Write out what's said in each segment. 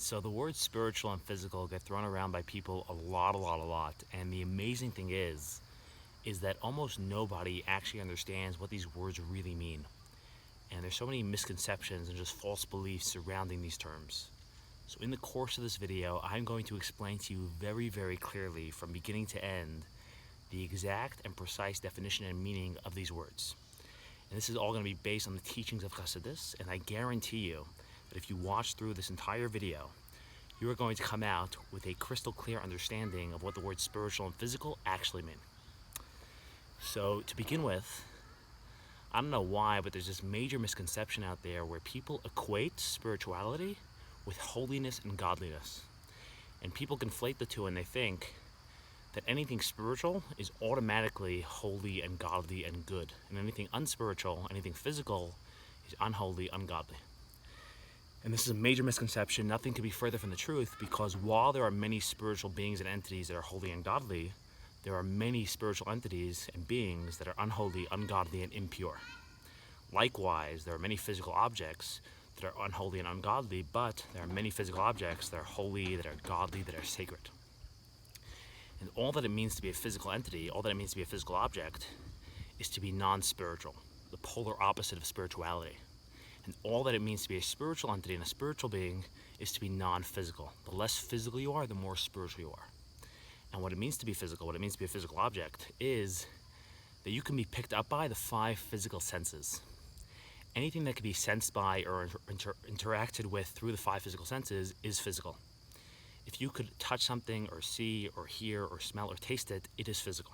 So the words spiritual and physical get thrown around by people a lot. And the amazing thing is that almost nobody actually understands what these words really mean. And there's so many misconceptions and just false beliefs surrounding these terms. So in the course of this video, I'm going to explain to you very clearly from beginning to end the exact and precise definition and meaning of these words. And this is all going to be based on the teachings of Chassidus, and I guarantee you that if you watch through this entire video, you are going to come out with a crystal clear understanding of what the words spiritual and physical actually mean. So to begin with, I don't know why, but there's this major misconception out there where people equate spirituality with holiness and godliness. And people conflate the two, and they think that anything spiritual is automatically holy and godly and good, and anything unspiritual, anything physical, is unholy, ungodly. And this is a major misconception. Nothing could be further from the truth, because while there are many spiritual beings and entities that are holy and godly, there are many spiritual entities and beings that are unholy, ungodly, and impure. Likewise, there are many physical objects that are unholy and ungodly, but there are many physical objects that are holy, that are godly, that are sacred. And all that it means to be a physical entity, all that it means to be a physical object, is to be non-spiritual, the polar opposite of spirituality. And all that it means to be a spiritual entity and a spiritual being is to be non-physical. The less physical you are, the more spiritual you are. And what it means to be physical, what it means to be a physical object, is that you can be picked up by the 5 physical senses. Anything that can be sensed by or interacted with through the 5 physical senses is physical. If you could touch something or see or hear or smell or taste it, it is physical.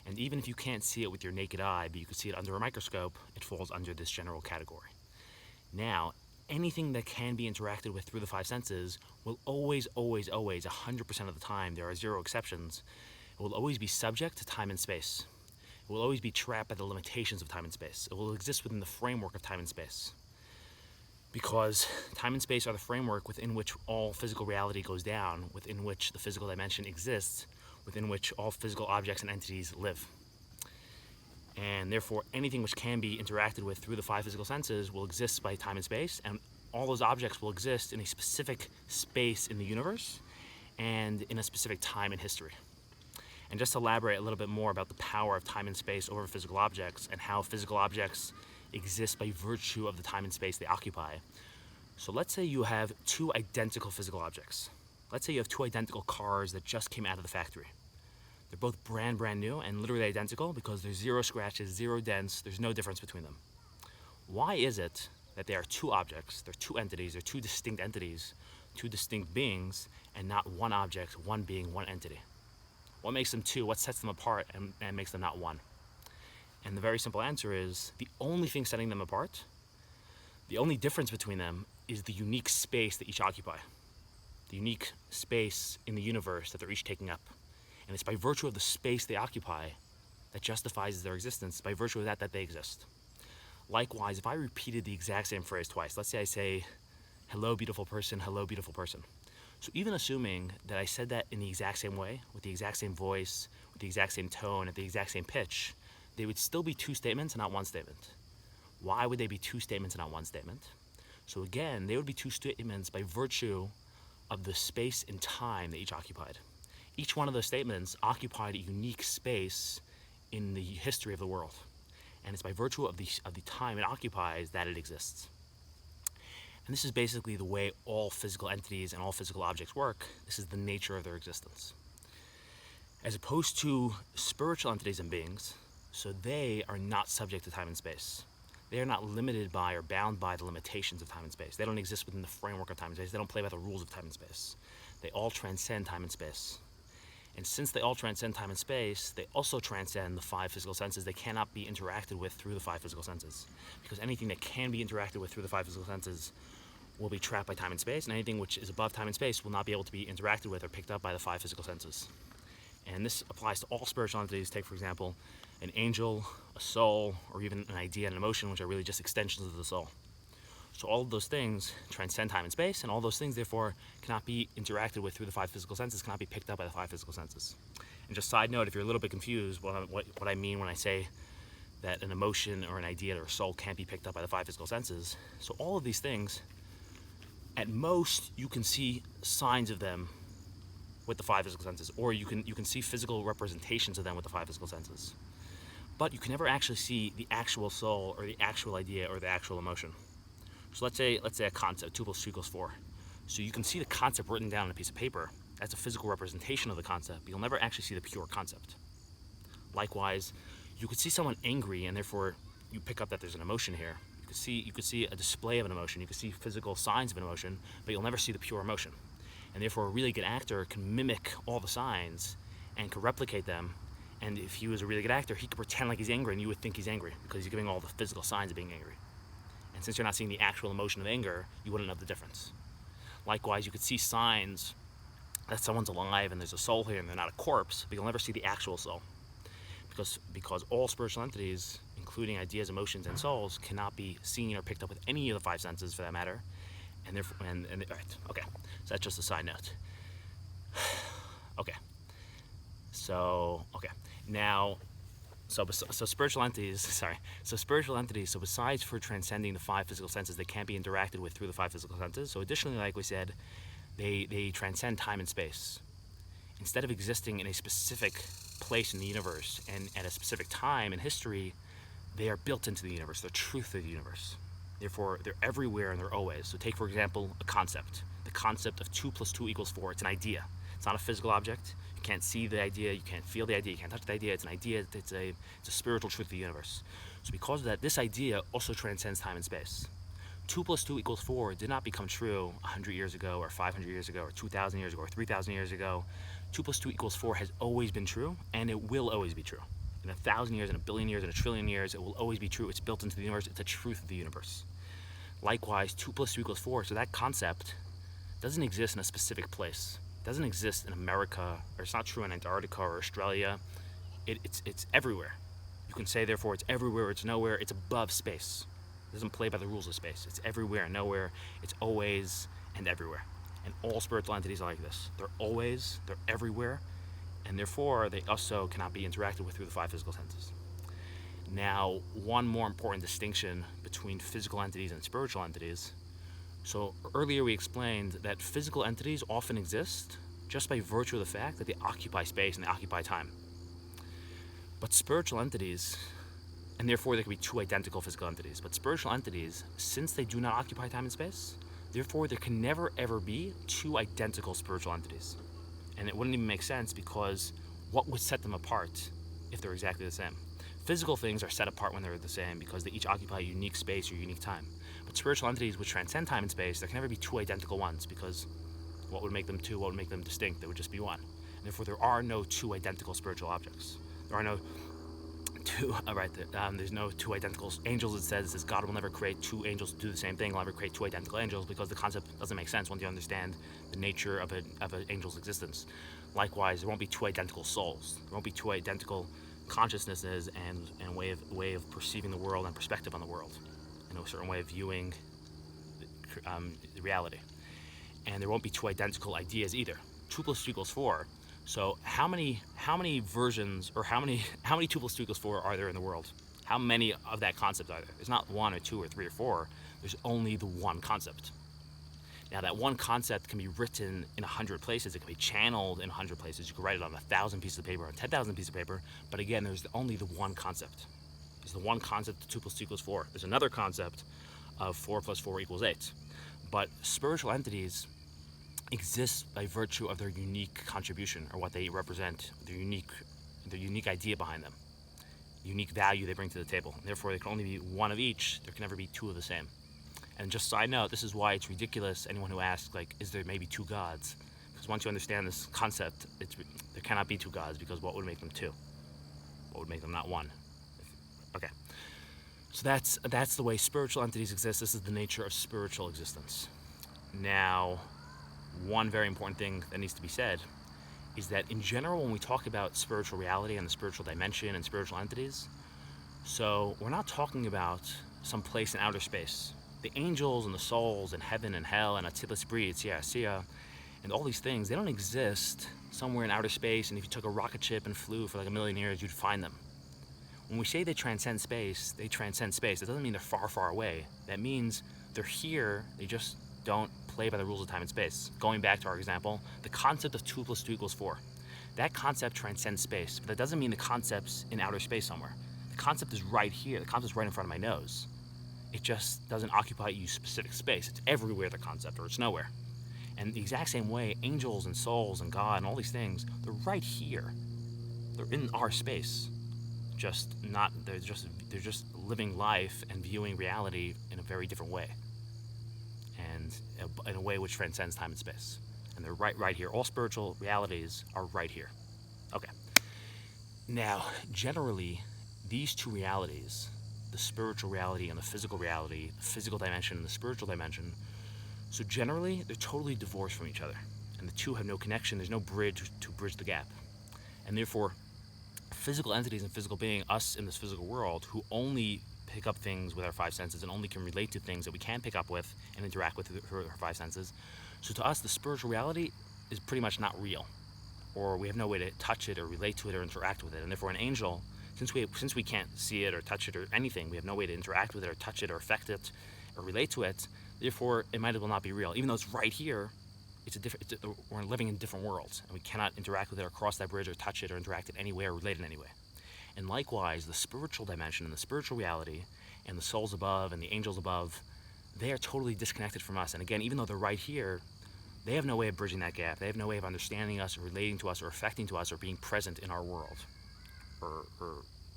And even if you can't see it with your naked eye, but you could see it under a microscope, it falls under this general category. Now, anything that can be interacted with through the 5 senses will always, 100% of the time, there are 0 exceptions, it will always be subject to time and space. It will always be trapped by the limitations of time and space. It will exist within the framework of time and space. Because time and space are the framework within which all physical reality goes down, within which the physical dimension exists, within which all physical objects and entities live. And therefore, anything which can be interacted with through the 5 physical senses will exist by time and space, and all those objects will exist in a specific space in the universe and in a specific time in history. And just to elaborate a little bit more about the power of time and space over physical objects and how physical objects exist by virtue of the time and space they occupy. So let's say you have 2 identical physical objects. Let's say you have 2 identical cars that just came out of the factory. They're both brand new and literally identical because there's 0 scratches, 0 dents, there's no difference between them. Why is it that they are 2 objects, they're 2 entities, they're 2 distinct entities, 2 distinct beings, and not 1 object, 1 being, 1 entity? What makes them 2? What sets them apart and makes them not 1? And the very simple answer is the only thing setting them apart, the only difference between them is the unique space that each occupy. The unique space in the universe that they're each taking up. And it's by virtue of the space they occupy that justifies their existence, by virtue of that they exist. Likewise, if I repeated the exact same phrase twice, let's say I say, hello beautiful person, hello beautiful person. So even assuming that I said that in the exact same way, with the exact same voice, with the exact same tone, at the exact same pitch, they would still be 2 statements and not 1 statement. Why would they be 2 statements and not 1 statement? So again, they would be 2 statements by virtue of the space and time they each occupied. Each one of those statements occupied a unique space in the history of the world. And it's by virtue of the time it occupies that it exists. And this is basically the way all physical entities and all physical objects work. This is the nature of their existence. As opposed to spiritual entities and beings, so they are not subject to time and space. They are not limited by or bound by the limitations of time and space. They don't exist within the framework of time and space. They don't play by the rules of time and space. They all transcend time and space. And since they all transcend time and space, they also transcend the 5 physical senses. They cannot be interacted with through the 5 physical senses. Because anything that can be interacted with through the 5 physical senses will be trapped by time and space, and anything which is above time and space will not be able to be interacted with or picked up by the 5 physical senses. And this applies to all spiritual entities. Take, for example, an angel, a soul, or even an idea and an emotion, which are really just extensions of the soul. So all of those things transcend time and space, and all those things, therefore, cannot be interacted with through the 5 physical senses, cannot be picked up by the 5 physical senses. And just side note, if you're a little bit confused what I mean when I say that an emotion or an idea or a soul can't be picked up by the 5 physical senses, so all of these things At most, you can see signs of them with the five physical senses, or you can see physical representations of them with the five physical senses. But you can never actually see the actual soul, or the actual idea, or the actual emotion. So let's say a concept, 2 + 2 = 4. So you can see the concept written down on a piece of paper. That's a physical representation of the concept, but you'll never actually see the pure concept. Likewise, you could see someone angry, and therefore you pick up that there's an emotion here. You could see a display of an emotion. You could see physical signs of an emotion, but you'll never see the pure emotion. And therefore, a really good actor can mimic all the signs and can replicate them. And if he was a really good actor, he could pretend like he's angry, and you would think he's angry because he's giving all the physical signs of being angry. And since you're not seeing the actual emotion of anger, you wouldn't know the difference. Likewise, you could see signs that someone's alive and there's a soul here and they're not a corpse, but you'll never see the actual soul. Because all spiritual entities, including ideas, emotions, and souls, cannot be seen or picked up with any of the five senses, for that matter. And therefore, right, okay. So that's just a side note. Okay. So spiritual entities. So besides for transcending the five physical senses, they can't be interacted with through the five physical senses. So additionally, like we said, they transcend time and space. Instead of existing in a specific place in the universe and at a specific time in history, they are built into the universe. They're truth of the universe. Therefore, they're everywhere and they're always. So take, for example, a concept. The concept of 2 + 2 = 4. It's an idea. It's not a physical object. You can't see the idea. You can't feel the idea. You can't touch the idea. It's an idea. It's a spiritual truth of the universe. So because of that, this idea also transcends time and space. 2 + 2 = 4 did not become true 100 years ago, or 500 years ago, or 2,000 years ago, or 3,000 years ago. 2 + 2 = 4 has always been true, and it will always be true. In 1,000 years, in 1,000,000,000 years, in 1,000,000,000,000 years, it will always be true. It's built into the universe. It's a truth of the universe. Likewise, 2 + 2 = 4, so that concept doesn't exist in a specific place. It doesn't exist in America, or it's not true in Antarctica or Australia. It's everywhere. You can say, therefore, it's everywhere, it's nowhere, it's above space. It doesn't play by the rules of space. It's everywhere and nowhere. It's always and everywhere. And all spiritual entities are like this. They're always, they're everywhere, and therefore they also cannot be interacted with through the five physical senses. Now, one more important distinction between physical entities and spiritual entities. So earlier we explained that physical entities often exist just by virtue of the fact that they occupy space and they occupy time. But spiritual entities, and therefore there can be two identical physical entities, but spiritual entities, since they do not occupy time and space, therefore there can never ever be two identical spiritual entities. And it wouldn't even make sense, because what would set them apart if they're exactly the same? Physical things are set apart when they're the same because they each occupy a unique space or unique time. But spiritual entities which transcend time and space, there can never be two identical ones, because what would make them two? What would make them distinct? There would just be one. And therefore there are no two identical spiritual objects. There are no two, there's no two identical angels. It says God will never create two angels to do the same thing. He'll never create two identical angels, because the concept doesn't make sense once you understand the nature of an angel's existence. Likewise, there won't be two identical souls. There won't be two identical consciousnesses and way of perceiving the world and perspective on the world, and a certain way of viewing reality. And there won't be two identical ideas either. 2 + 2 = 4. So how many versions, or how many 2 + 2 = 4 are there in the world? How many of that concept are there? There's not one or two or three or four. There's only the one concept. Now that one concept can be written in 100 places. It can be channeled in 100 places. You can write it on 1,000 pieces of paper, on 10,000 pieces of paper. But again, there's only the one concept. There's the one concept of 2 + 2 = 4. There's another concept of 4 + 4 = 8. But spiritual entities exist by virtue of their unique contribution, or what they represent, their unique idea behind them, unique value they bring to the table. And therefore, there can only be one of each. There can never be two of the same. And just side note, this is why it's ridiculous, anyone who asks, like, is there maybe two gods? Because once you understand this concept, there cannot be two gods, because what would make them two? What would make them not one? Okay. So that's the way spiritual entities exist. This is the nature of spiritual existence. Now, one very important thing that needs to be said is that in general, when we talk about spiritual reality and the spiritual dimension and spiritual entities, so we're not talking about some place in outer space. The angels and the souls and heaven and hell and Atzilis Bri, Sia, and all these things, they don't exist somewhere in outer space, and if you took a rocket ship and flew for like 1,000,000 years, you'd find them. When we say they transcend space, they transcend space. It doesn't mean they're far, far away. That means they're here, they just don't play by the rules of time and space. Going back to our example, the concept of 2 + 2 = 4. That concept transcends space, but that doesn't mean the concept's in outer space somewhere. The concept is right here. The concept's right in front of my nose. It just doesn't occupy you specific space. It's everywhere, the concept, or it's nowhere. And the exact same way, angels and souls and God and all these things, they're right here. They're in our space. They're just living life and viewing reality in a very different way. And in a way which transcends time and space. And they're right here. All spiritual realities are right here. Okay. Now, generally, these two realities, the spiritual reality and the physical reality, the physical dimension and the spiritual dimension, so generally, they're totally divorced from each other. And the two have no connection. There's no bridge to bridge the gap. And therefore, physical entities and physical being, us in this physical world, who only pick up things with our 5 senses and only can relate to things that we can pick up with and interact with through our 5 senses. So to us, the spiritual reality is pretty much not real, or we have no way to touch it or relate to it or interact with it. And therefore, an angel, since we can't see it or touch it or anything, we have no way to interact with it or touch it or affect it or relate to it. Therefore, it might as well not be real. Even though it's right here, we're living in different worlds, and we cannot interact with it or cross that bridge or touch it or interact it anywhere or relate in any way. And likewise, the spiritual dimension and the spiritual reality and the souls above and the angels above, they are totally disconnected from us. And again, even though they're right here, they have no way of bridging that gap. They have no way of understanding us or relating to us or affecting to us or being present in our world or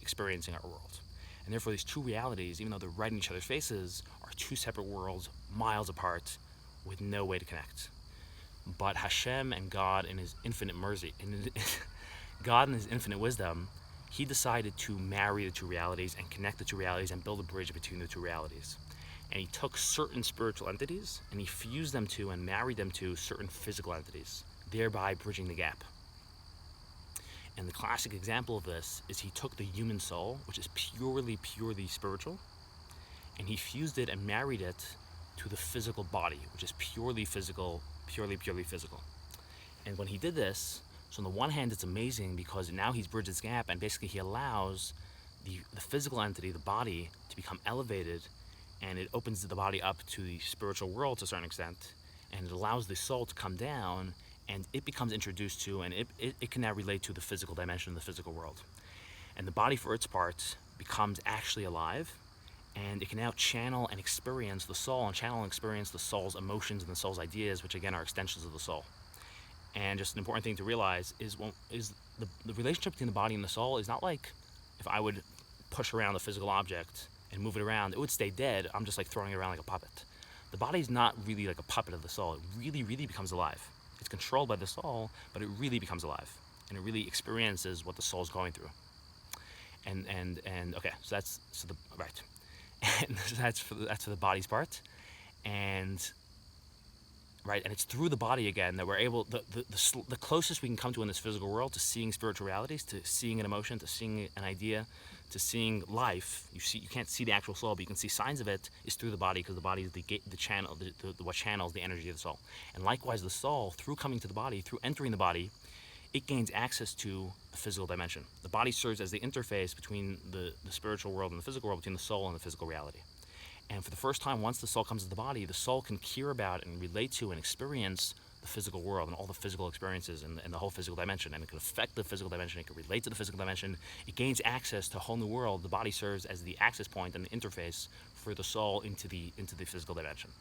experiencing our world. And therefore, these two realities, even though they're right in each other's faces, are two separate worlds, miles apart, with no way to connect. But Hashem and God in His infinite mercy, God in His infinite wisdom, He decided to marry the two realities and connect the two realities and build a bridge between the two realities. And He took certain spiritual entities and He fused them to and married them to certain physical entities, thereby bridging the gap. And the classic example of this is He took the human soul, which is purely spiritual, and He fused it and married it to the physical body, which is purely physical. And when He did this, so on the one hand, it's amazing because now He's bridged this gap, and basically He allows the physical entity, the body, to become elevated, and it opens the body up to the spiritual world to a certain extent, and it allows the soul to come down, and it becomes introduced to, and it can now relate to the physical dimension of the physical world. And the body, for its part, becomes actually alive, and it can now channel and experience the soul, and channel and experience the soul's emotions and the soul's ideas, which again are extensions of the soul. And just an important thing to realize is the relationship between the body and the soul is not like if I would push around the physical object and move it around, it would stay dead. I'm just like throwing it around like a puppet. The body's not really like a puppet of the soul. It really becomes alive. It's controlled by the soul, but it really becomes alive, and it really experiences what the soul's going through. And okay, so that's for the body's part, and right, and it's through the body again that we're able, the closest we can come to in this physical world to seeing spiritual realities, to seeing an emotion, to seeing an idea, to seeing life. You can't see the actual soul, but you can see signs of it, is through the body, because the body is the channel, what channels the energy of the soul. And likewise, the soul, through coming to the body, through entering the body, it gains access to the physical dimension. The body serves as the interface between the spiritual world and the physical world, between the soul and the physical reality. And for the first time, once the soul comes to the body, the soul can hear about and relate to and experience the physical world and all the physical experiences and the whole physical dimension. And it can affect the physical dimension. It can relate to the physical dimension. It gains access to a whole new world. The body serves as the access point and the interface for the soul into the physical dimension.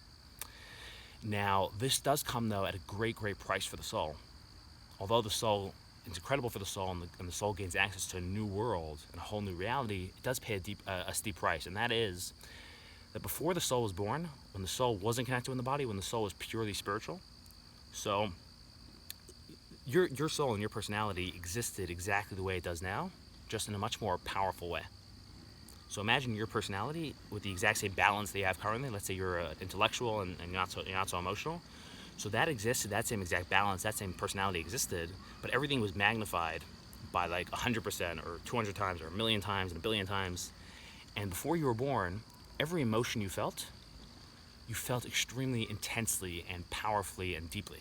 Now, this does come, though, at a great price for the soul. Although the soul is incredible for the soul, and the soul gains access to a new world and a whole new reality, it does pay a steep price. And that is that before the soul was born, when the soul wasn't connected with the body, when the soul was purely spiritual, so your soul and your personality existed exactly the way it does now, just in a much more powerful way. So imagine your personality with the exact same balance that you have currently. Let's say you're intellectual and you're not so emotional. So that existed, that same exact balance, that same personality existed, but everything was magnified by like 100% or 200 times or a million times and a billion times. And before you were born, every emotion you felt extremely intensely and powerfully and deeply.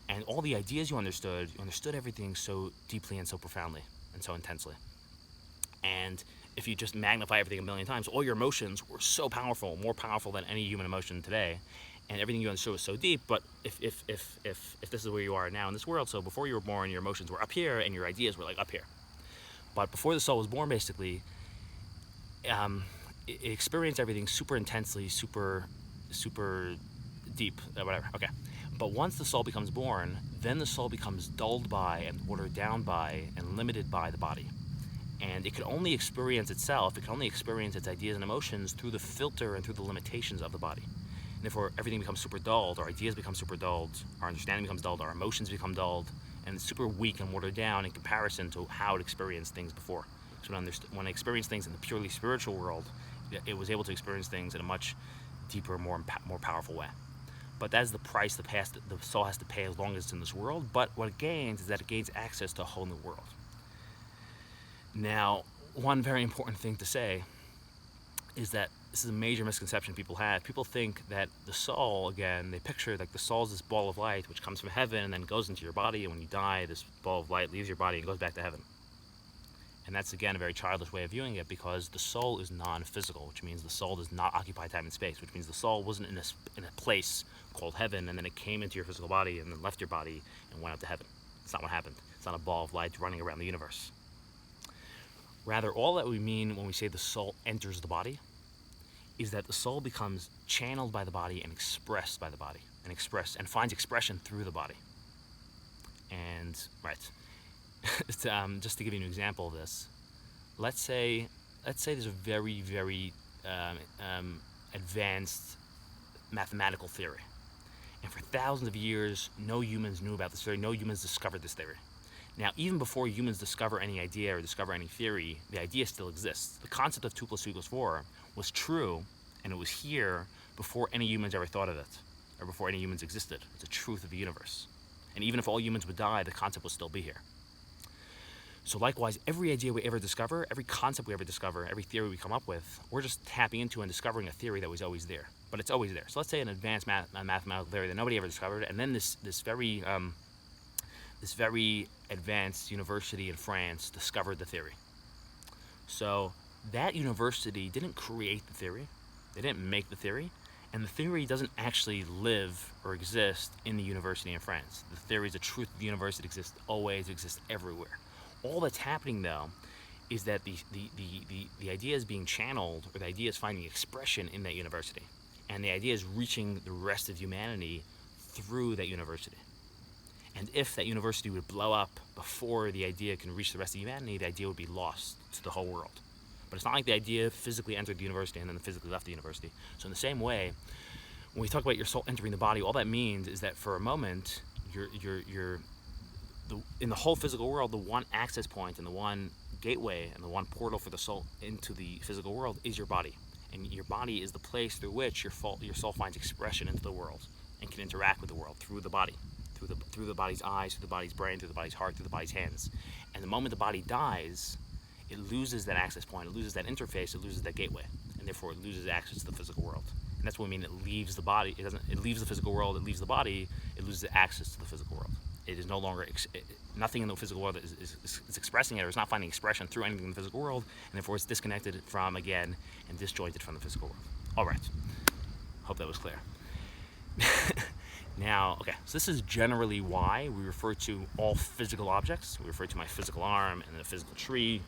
And all the ideas you understood everything so deeply and so profoundly and so intensely. And if you just magnify everything a million times, all your emotions were so powerful, more powerful than any human emotion today. and everything you understood was so deep. But if this is where you are now in this world, so before you were born, your emotions were up here and your ideas were like up here. But before the soul was born, basically, it experienced everything super intensely, super deep, whatever. Okay. But once the soul becomes born, then the soul becomes dulled by and watered down by and limited by the body. And it can only experience itself, it can only experience its ideas and emotions through the filter and through the limitations of the body. And therefore, everything becomes super dulled, our ideas become super dulled, our understanding becomes dulled, our emotions become dulled, and it's super weak and watered down in comparison to how it experienced things before. So when I experienced things in the purely spiritual world, it was able to experience things in a much deeper, more powerful way. But that is the price the soul has to pay as long as it's in this world. But what it gains is that it gains access to a whole new world. Now, one very important thing to say is that this is a major misconception people have. People think that the soul, again, they picture like the soul is this ball of light which comes from heaven and then goes into your body, and when you die, this ball of light leaves your body and goes back to heaven. And that's, again, a very childish way of viewing it, because the soul is non-physical, which means the soul does not occupy time and space, which means the soul wasn't in a place called heaven, and then it came into your physical body and then left your body and went up to heaven. It's not what happened. It's not a ball of light running around the universe. Rather, all that we mean when we say the soul enters the body is that the soul becomes channeled by the body and expressed by the body, and finds expression through the body. And, right. Just to give you an example of this, let's say there's a very, very advanced mathematical theory, and for thousands of years, no humans knew about this theory. No humans discovered this theory. Now, even before humans discover any idea or discover any theory, the idea still exists. The concept of 2 + 2 = 4 was true, and it was here before any humans ever thought of it, or before any humans existed. It's a truth of the universe. And even if all humans would die, the concept will still be here. So likewise, every idea we ever discover, every concept we ever discover, every theory we come up with, we're just tapping into and discovering a theory that was always there. But it's always there. So let's say an advanced mathematical theory that nobody ever discovered, and then this very advanced university in France discovered the theory. So that university didn't create the theory, they didn't make the theory, and the theory doesn't actually live or exist in the university in France. The theory is a truth of the universe. It exists always, it exists everywhere. All that's happening, though, is that the idea is being channeled, or the idea is finding expression in that university. And the idea is reaching the rest of humanity through that university. And if that university would blow up before the idea can reach the rest of humanity, the idea would be lost to the whole world. But it's not like the idea physically entered the university and then physically left the university. So in the same way, when we talk about your soul entering the body, all that means is that for a moment, in the whole physical world, the one access point and the one gateway and the one portal for the soul into the physical world is your body. And your body is the place through which your soul finds expression into the world and can interact with the world through the body, through the body's eyes, through the body's brain, through the body's heart, through the body's hands. And the moment the body dies, it loses that access point, it loses that interface, it loses that gateway, and therefore it loses access to the physical world. And that's what we mean it leaves the body. It leaves the physical world, it leaves the body, it loses access to the physical world. It is no longer, nothing in the physical world is expressing it, or it's not finding expression through anything in the physical world, and therefore it's disconnected from, again, and disjointed from the physical world. All right. Hope that was clear. Now, okay, so this is generally why we refer to all physical objects. We refer to my physical arm and the physical tree,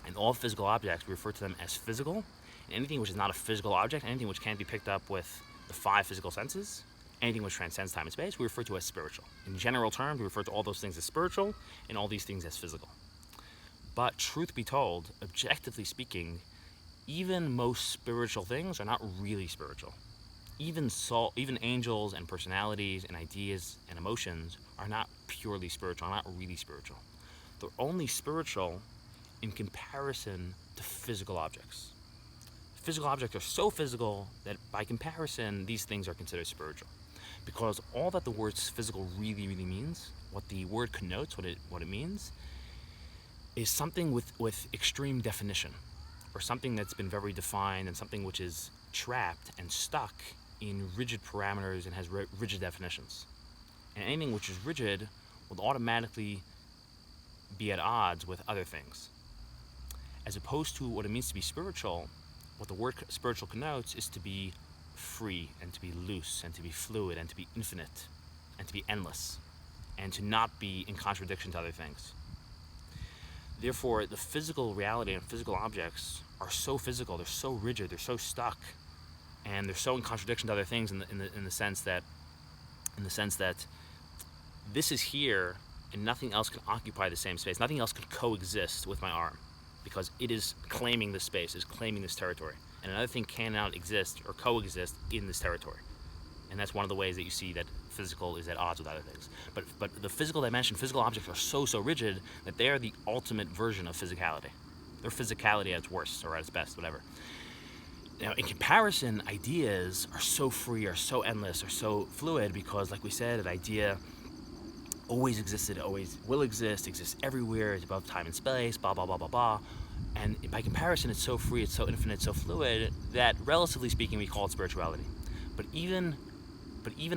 and all physical objects, we refer to them as physical. And anything which is not a physical object, anything which can't be picked up with the 5 physical senses, anything which transcends time and space, we refer to as spiritual. In general terms, we refer to all those things as spiritual and all these things as physical. But truth be told, objectively speaking, even most spiritual things are not really spiritual. Even angels and personalities and ideas and emotions are not purely spiritual, not really spiritual. They're only spiritual in comparison to physical objects. Physical objects are so physical that by comparison, these things are considered spiritual. Because all that the word physical really means, what the word connotes, what it means, is something with extreme definition, or something that's been very defined, and something which is trapped and stuck in rigid parameters and has rigid definitions. And anything which is rigid will automatically be at odds with other things. As opposed to what it means to be spiritual, what the word spiritual connotes is to be free and to be loose and to be fluid and to be infinite and to be endless and to not be in contradiction to other things. Therefore, the physical reality and physical objects are so physical, they're so rigid, they're so stuck, and they're so in contradiction to other things in the sense that this is here and nothing else can occupy the same space. Nothing else could coexist with my arm because it is claiming this space, is claiming this territory. And another thing cannot exist or coexist in this territory. And that's one of the ways that you see that physical is at odds with other things. But the physical dimension, physical objects are so rigid that they are the ultimate version of physicality. They're physicality at its worst or at its best, whatever. Now, in comparison, ideas are so free, are so endless, are so fluid because, like we said, an idea always existed, always will exist, exists everywhere, it's above time and space, blah, blah, blah, blah, blah. And by comparison, it's so free, it's so infinite, so fluid that, relatively speaking, we call it spirituality. But even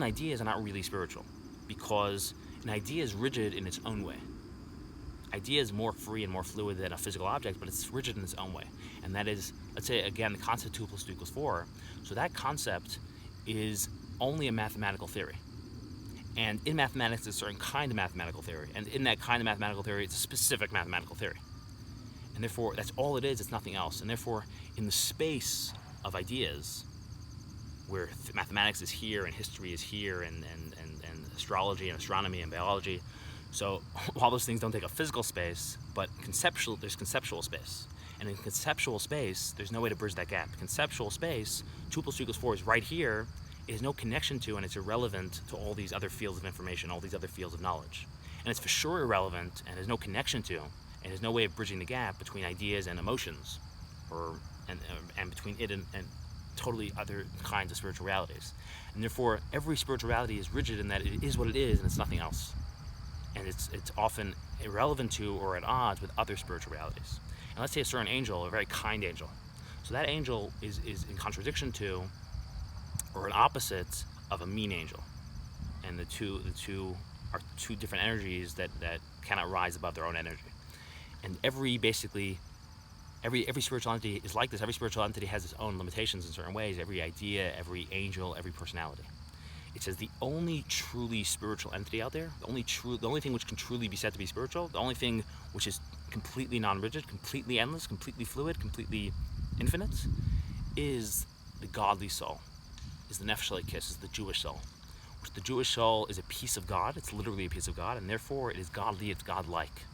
ideas are not really spiritual because an idea is rigid in its own way. Idea is more free and more fluid than a physical object, but it's rigid in its own way. And that is, let's say, again, the concept 2 + 2 = 4. So that concept is only a mathematical theory. And in mathematics, there's a certain kind of mathematical theory. And in that kind of mathematical theory, it's a specific mathematical theory. And therefore, that's all it is, it's nothing else. And therefore, in the space of ideas, where mathematics is here and history is here and astrology and astronomy and biology, so all those things don't take a physical space, but there's conceptual space. And in conceptual space, there's no way to bridge that gap. Conceptual space, 2 + 2 = 4 is right here. It has no connection to, and it's irrelevant to all these other fields of information, all these other fields of knowledge. And it's for sure irrelevant and has no connection to, and there's no way of bridging the gap between ideas and emotions, and between it and totally other kinds of spiritual realities. And therefore, every spirituality is rigid in that it is what it is and it's nothing else. And it's often irrelevant to or at odds with other spiritual realities. And let's say a certain angel, a very kind angel. So that angel is in contradiction to or an opposite of a mean angel. And the two are two different energies that cannot rise above their own energy. And every spiritual entity is like this. Every spiritual entity has its own limitations in certain ways. Every idea, every angel, every personality. It says the only truly spiritual entity out there, the only thing which can truly be said to be spiritual, the only thing which is completely non-rigid, completely endless, completely fluid, completely infinite, is the godly soul, is the Nefesh Elokis, is the Jewish soul. Which the Jewish soul is a piece of God, it's literally a piece of God, and therefore it is godly, it's godlike.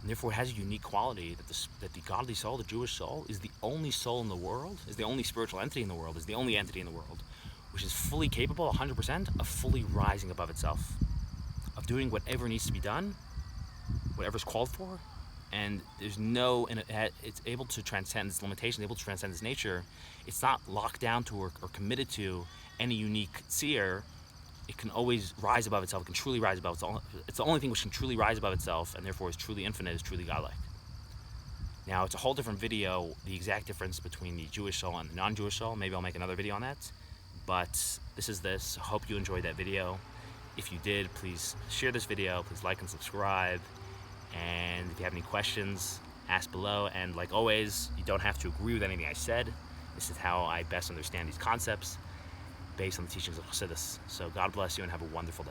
And therefore it has a unique quality that the godly soul, the Jewish soul, is the only soul in the world, is the only spiritual entity in the world, is the only entity in the world, which is fully capable, 100%, of fully rising above itself, of doing whatever needs to be done, whatever's called for, and it's able to transcend its limitations, able to transcend its nature. It's not locked down to or committed to any unique seer. It can always rise above itself, it can truly rise above itself. It's the only thing which can truly rise above itself, and therefore is truly infinite, is truly godlike. Now, it's a whole different video, the exact difference between the Jewish soul and the non-Jewish soul. Maybe I'll make another video on that. But this is this. I hope you enjoyed that video. If you did, please share this video, please like and subscribe. And if you have any questions, ask below. And like always, you don't have to agree with anything I said. This is how I best understand these concepts based on the teachings of Chassidus. So God bless you and have a wonderful day.